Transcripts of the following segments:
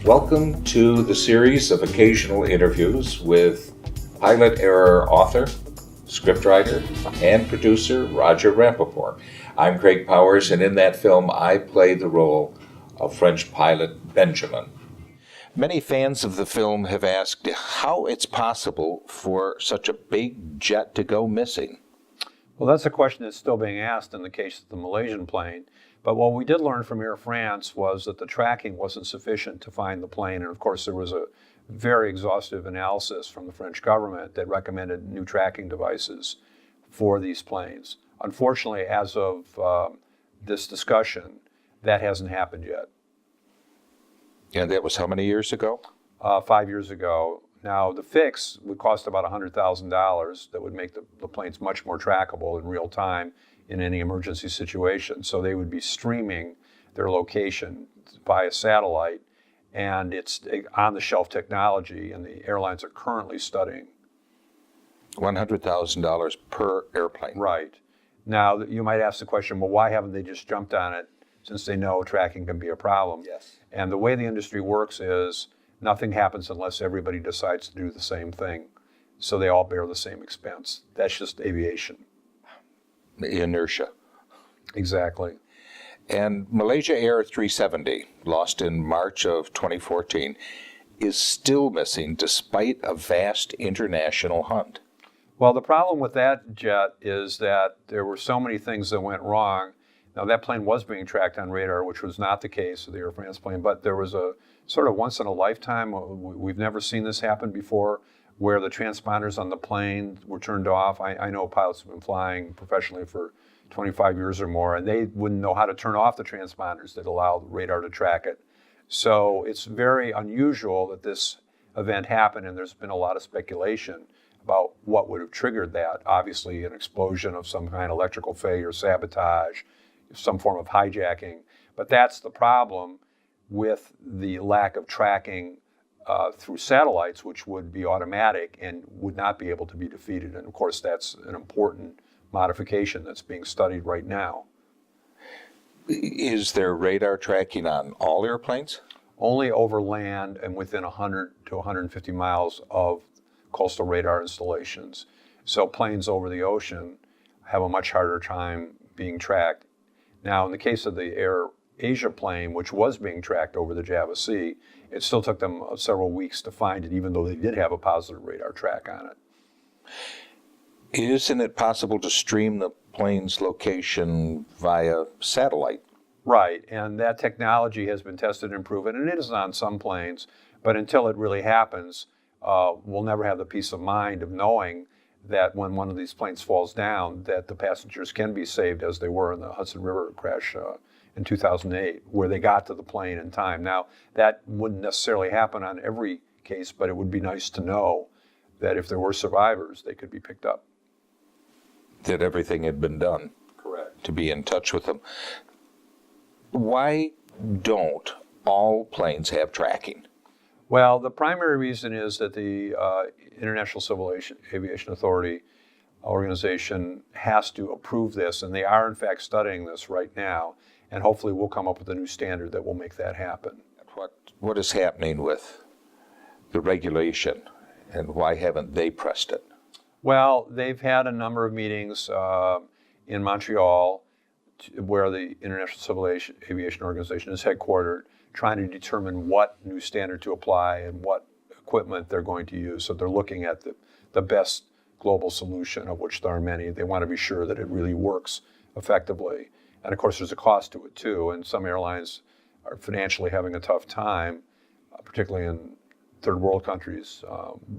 Welcome to the series of occasional interviews with pilot error author, scriptwriter, and producer Roger Rapoport. I'm Craig Powers, and in that film I play the role of French pilot Benjamin. Many fans of the film have asked how it's possible for such a big jet to go missing. Well, that's a question that's still being asked in the case of the Malaysian plane. But what we did learn from Air France was that the tracking wasn't sufficient to find the plane. And of course, there was a very exhaustive analysis from the French government that recommended new tracking devices for these planes. Unfortunately, as of this discussion, that hasn't happened yet. And that was how many years ago? 5 years ago. Now, the fix would cost about $100,000 that would make the planes much more trackable in real time in any emergency situation. So they would be streaming their location via satellite, and it's on-the-shelf technology, and the airlines are currently studying. $100,000 per airplane. Right. Now, you might ask the question, well, why haven't they just jumped on it since they know tracking can be a problem? Yes. And the way the industry works is nothing happens unless everybody decides to do the same thing. So they all bear the same expense. That's just aviation. Inertia. Exactly. And Malaysia Air 370, lost in March of 2014, is still missing despite a vast international hunt. Well, the problem with that jet is that there were so many things that went wrong. Now, that plane was being tracked on radar, which was not the case with the Air France plane, but there was a sort of once in a lifetime, we've never seen this happen before, where the transponders on the plane were turned off. I know pilots have been flying professionally for 25 years or more, and they wouldn't know how to turn off the transponders that allow the radar to track it. So it's very unusual that this event happened, and there's been a lot of speculation about what would have triggered that. Obviously, an explosion of some kind of electrical failure, sabotage, some form of hijacking. But that's the problem with the lack of tracking through satellites, which would be automatic and would not be able to be defeated. And of course, that's an important modification that's being studied right now. Is there radar tracking on all airplanes? Only over land and within 100 to 150 miles of coastal radar installations. So planes over the ocean have a much harder time being tracked. Now, in the case of the Air Asia plane, which was being tracked over the Java Sea, it still took them several weeks to find it, even though they did have a positive radar track on it. Isn't it possible to stream the plane's location via satellite? Right, and that technology has been tested and proven, and it is on some planes, but until it really happens, we'll never have the peace of mind of knowing that when one of these planes falls down, that the passengers can be saved as they were in the Hudson River crash in 2008, where they got to the plane in time. Now, that wouldn't necessarily happen on every case, but it would be nice to know that if there were survivors, they could be picked up. That everything had been done. Correct. To be in touch with them. Why don't all planes have tracking? Well, the primary reason is that the International Civil Aviation Authority organization has to approve this, and they are in fact studying this right now, and hopefully we'll come up with a new standard that will make that happen. What is happening with the regulation, and why haven't they pressed it? Well, they've had a number of meetings in Montreal where the International Civil Aviation Organization is headquartered, trying to determine what new standard to apply and what equipment they're going to use. So they're looking at the best global solution, of which there are many. They want to be sure that it really works effectively. And of course, there's a cost to it too, and some airlines are financially having a tough time, particularly in third world countries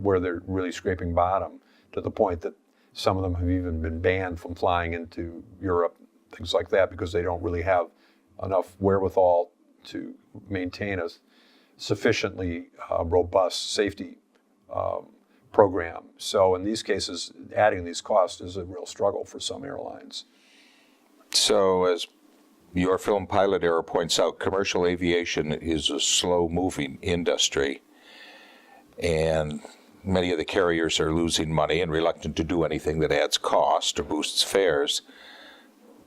where they're really scraping bottom, to the point that some of them have even been banned from flying into Europe, things like that, because they don't really have enough wherewithal to maintain a sufficiently robust safety program. So in these cases, adding these costs is a real struggle for some airlines. So as your film Pilot Error points out, commercial aviation is a slow-moving industry, and many of the carriers are losing money and reluctant to do anything that adds cost or boosts fares.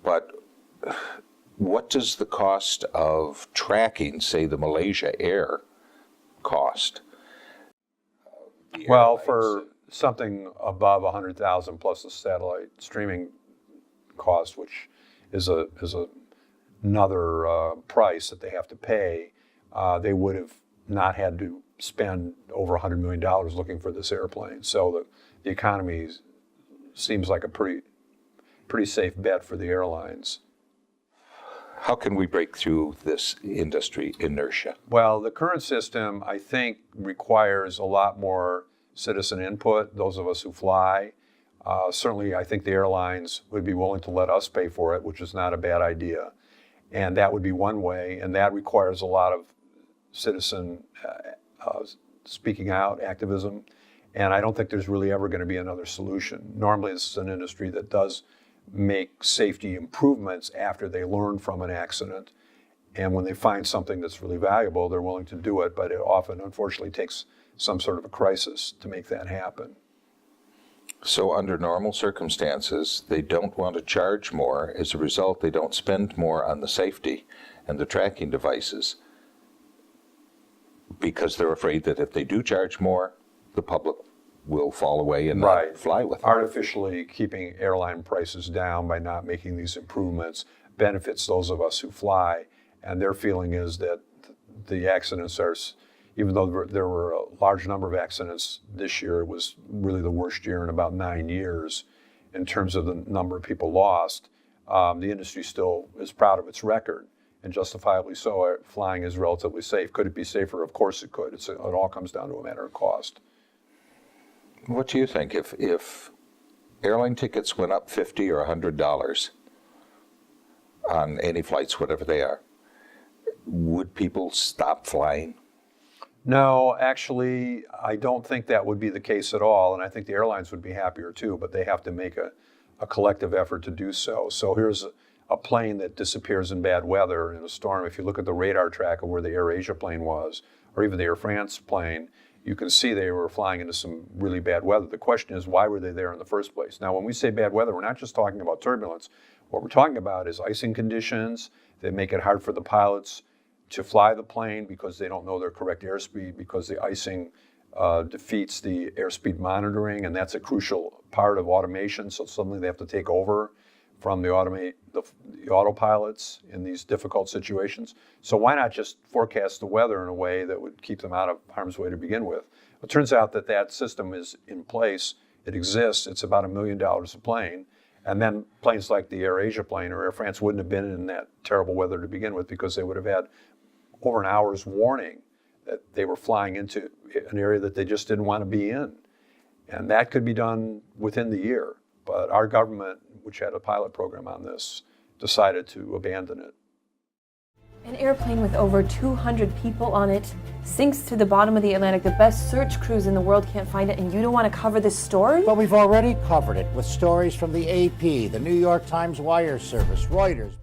But what does the cost of tracking, say, the Malaysia Air cost? The Well, airlines? for something above 100,000 plus the satellite streaming cost, which is another price that they have to pay, they would have not had to spend over $100 million looking for this airplane. So the economy seems like a pretty safe bet for the airlines. How can we break through this industry inertia? Well, the current system, I think, requires a lot more citizen input, those of us who fly. Certainly, I think the airlines would be willing to let us pay for it, which is not a bad idea. And that would be one way, and that requires a lot of citizen speaking out, activism. And I don't think there's really ever going to be another solution. Normally, this is an industry that does make safety improvements after they learn from an accident. And when they find something that's really valuable, they're willing to do it, but it often, unfortunately, takes some sort of a crisis to make that happen. So under normal circumstances, they don't want to charge more. As a result, they don't spend more on the safety and the tracking devices because they're afraid that if they do charge more, the public will fall away and not fly with them. Artificially keeping airline prices down by not making these improvements benefits those of us who fly, and their feeling is that the accidents are, even though there were a large number of accidents this year, it was really the worst year in about 9 years in terms of the number of people lost. The industry still is proud of its record, and justifiably so. Flying is relatively safe. Could it be safer? Of course it could. It all comes down to a matter of cost. What do you think? If airline tickets went up $50 or $100 on any flights, whatever they are, would people stop flying? No, actually, I don't think that would be the case at all, and I think the airlines would be happier too, but they have to make a collective effort to do so. So here's a plane that disappears in bad weather in a storm. If you look at the radar track of where the AirAsia plane was, or even the Air France plane, you can see they were flying into some really bad weather. The question is, why were they there in the first place? Now, when we say bad weather, we're not just talking about turbulence. What we're talking about is icing conditions that make it hard for the pilots to fly the plane because they don't know their correct airspeed, because the icing defeats the airspeed monitoring, and that's a crucial part of automation. So suddenly they have to take over from the autopilots in these difficult situations. So why not just forecast the weather in a way that would keep them out of harm's way to begin with? It turns out that that system is in place. It exists. It's about $1 million a plane. And then planes like the AirAsia plane or Air France wouldn't have been in that terrible weather to begin with, because they would have had over an hour's warning that they were flying into an area that they just didn't want to be in. And that could be done within the year. But our government, which had a pilot program on this, decided to abandon it. An airplane with over 200 people on it sinks to the bottom of the Atlantic. The best search crews in the world can't find it, and you don't want to cover this story? But we've already covered it with stories from the AP, the New York Times Wire Service, Reuters.